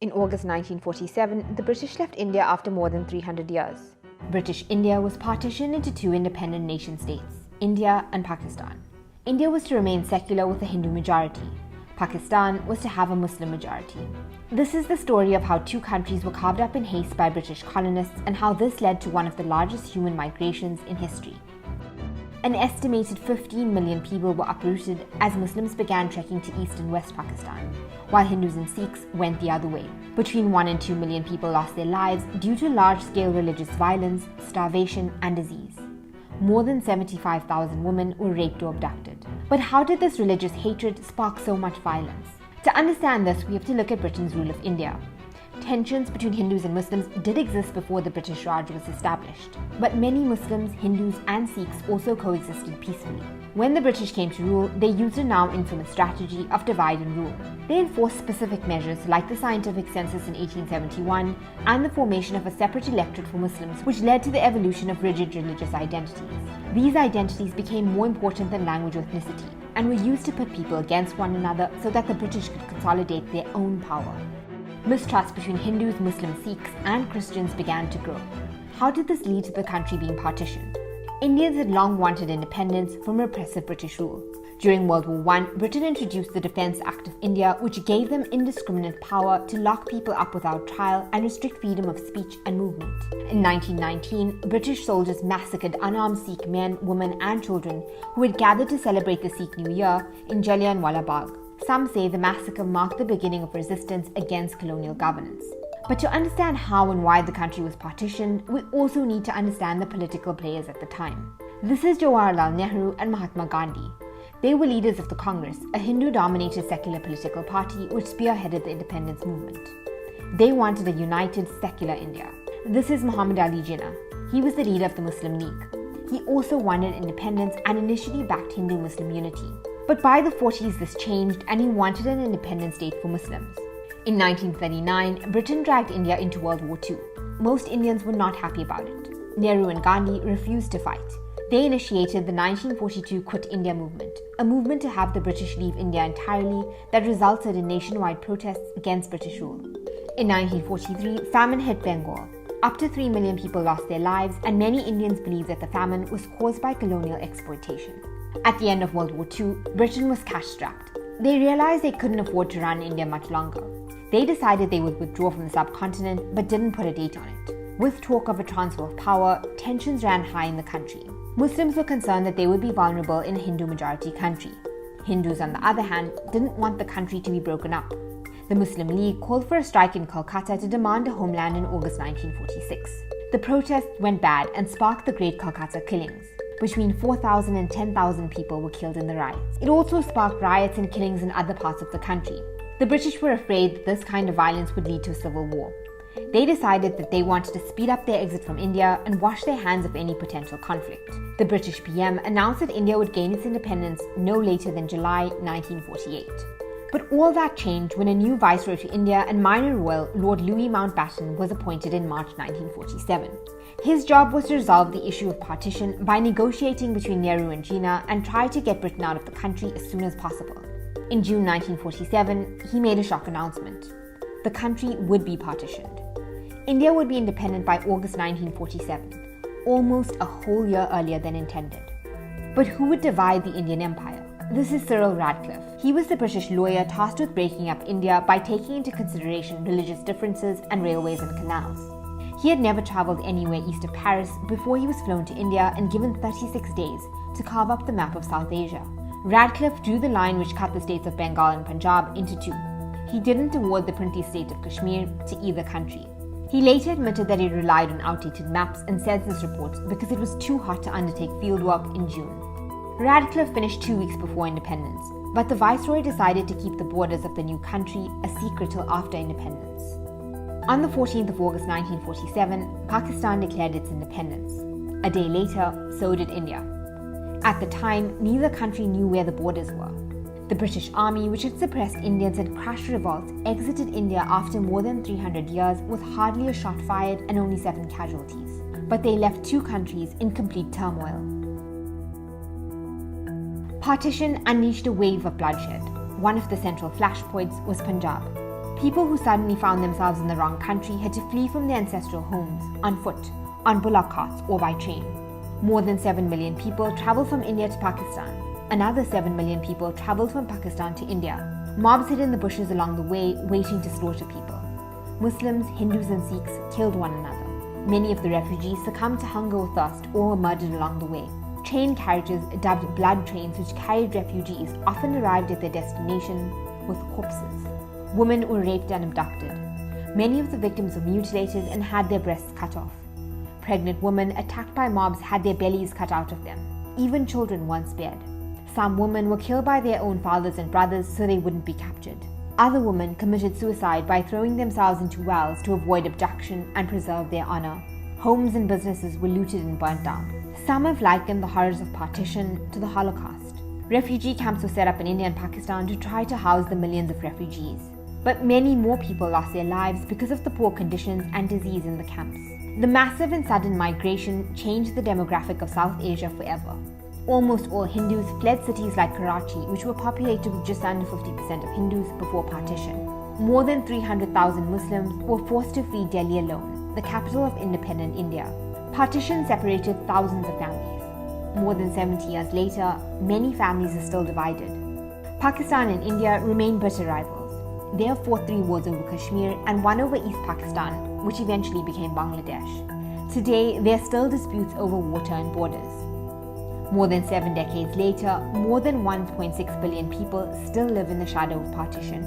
In August 1947, the British left India after more than 300 years. British India was partitioned into two independent nation-states, India and Pakistan. India was to remain secular with a Hindu majority. Pakistan was to have a Muslim majority. This is the story of how two countries were carved up in haste by British colonists and how this led to one of the largest human migrations in history. An estimated 15 million people were uprooted as Muslims began trekking to East and West Pakistan, while Hindus and Sikhs went the other way. Between 1 and 2 million people lost their lives due to large-scale religious violence, starvation, and disease. More than 75,000 women were raped or abducted. But how did this religious hatred spark so much violence? To understand this, we have to look at Britain's rule of India. Tensions between Hindus and Muslims did exist before the British Raj was established, but many Muslims, Hindus and Sikhs also coexisted peacefully. When the British came to rule, they used a now infamous strategy of divide and rule. They enforced specific measures like the scientific census in 1871 and the formation of a separate electorate for Muslims, which led to the evolution of rigid religious identities. These identities became more important than language or ethnicity and were used to pit people against one another so that the British could consolidate their own power. Mistrust between Hindus, Muslims, Sikhs, and Christians began to grow. How did this lead to the country being partitioned? Indians had long wanted independence from oppressive British rule. During World War I, Britain introduced the Defence Act of India, which gave them indiscriminate power to lock people up without trial and restrict freedom of speech and movement. In 1919, British soldiers massacred unarmed Sikh men, women, and children who had gathered to celebrate the Sikh New Year in Jallianwala Bagh. Some say the massacre marked the beginning of resistance against colonial governance. But to understand how and why the country was partitioned, we also need to understand the political players at the time. This is Jawaharlal Nehru and Mahatma Gandhi. They were leaders of the Congress, a Hindu-dominated secular political party which spearheaded the independence movement. They wanted a united, secular India. This is Muhammad Ali Jinnah. He was the leader of the Muslim League. He also wanted independence and initially backed Hindu-Muslim unity. But by the 40s this changed and he wanted an independent state for Muslims. In 1939, Britain dragged India into World War II. Most Indians were not happy about it. Nehru and Gandhi refused to fight. They initiated the 1942 Quit India movement, a movement to have the British leave India entirely that resulted in nationwide protests against British rule. In 1943, famine hit Bengal. Up to 3 million people lost their lives, and many Indians believe that the famine was caused by colonial exploitation. At the end of World War II, Britain was cash-strapped. They realized they couldn't afford to run India much longer. They decided they would withdraw from the subcontinent, but didn't put a date on it. With talk of a transfer of power, tensions ran high in the country. Muslims were concerned that they would be vulnerable in a Hindu-majority country. Hindus, on the other hand, didn't want the country to be broken up. The Muslim League called for a strike in Kolkata to demand a homeland in August 1946. The protests went bad and sparked the Great Kolkata killings. Between 4,000 and 10,000 people were killed in the riots. It also sparked riots and killings in other parts of the country. The British were afraid that this kind of violence would lead to a civil war. They decided that they wanted to speed up their exit from India and wash their hands of any potential conflict. The British PM announced that India would gain its independence no later than July 1948. But all that changed when a new viceroy to India and minor royal, Lord Louis Mountbatten, was appointed in March 1947. His job was to resolve the issue of partition by negotiating between Nehru and Jinnah and try to get Britain out of the country as soon as possible. In June 1947, he made a shock announcement. The country would be partitioned. India would be independent by August 1947, almost a whole year earlier than intended. But who would divide the Indian Empire? This is Cyril Radcliffe. He was the British lawyer tasked with breaking up India by taking into consideration religious differences and railways and canals. He had never travelled anywhere east of Paris before he was flown to India and given 36 days to carve up the map of South Asia. Radcliffe drew the line which cut the states of Bengal and Punjab into two. He didn't award the princely state of Kashmir to either country. He later admitted that he relied on outdated maps and census reports because it was too hot to undertake fieldwork in June. Radcliffe finished 2 weeks before independence, but the viceroy decided to keep the borders of the new country a secret till after independence. On the 14th of August 1947, Pakistan declared its independence. A day later, so did India. At the time, neither country knew where the borders were. The British Army, which had suppressed Indians and crushed revolts, exited India after more than 300 years with hardly a shot fired and only 7 casualties. But they left two countries in complete turmoil. Partition unleashed a wave of bloodshed. One of the central flashpoints was Punjab. People who suddenly found themselves in the wrong country had to flee from their ancestral homes, on foot, on bullock carts, or by train. More than 7 million people traveled from India to Pakistan. Another 7 million people traveled from Pakistan to India. Mobs hid in the bushes along the way, waiting to slaughter people. Muslims, Hindus, and Sikhs killed one another. Many of the refugees succumbed to hunger or thirst or were murdered along the way. Train carriages, dubbed blood trains, which carried refugees, often arrived at their destination with corpses. Women were raped and abducted. Many of the victims were mutilated and had their breasts cut off. Pregnant women attacked by mobs had their bellies cut out of them. Even children weren't spared. Some women were killed by their own fathers and brothers so they wouldn't be captured. Other women committed suicide by throwing themselves into wells to avoid abduction and preserve their honor. Homes and businesses were looted and burnt down. Some have likened the horrors of partition to the Holocaust. Refugee camps were set up in India and Pakistan to try to house the millions of refugees. But many more people lost their lives because of the poor conditions and disease in the camps. The massive and sudden migration changed the demographic of South Asia forever. Almost all Hindus fled cities like Karachi, which were populated with just under 50% of Hindus before partition. More than 300,000 Muslims were forced to flee Delhi alone, the capital of independent India. Partition separated thousands of families. More than 70 years later, many families are still divided. Pakistan and India remain bitter rivals. They have fought 3 wars over Kashmir and one over East Pakistan, which eventually became Bangladesh. Today, there are still disputes over water and borders. More than 7 decades later, more than 1.6 billion people still live in the shadow of partition.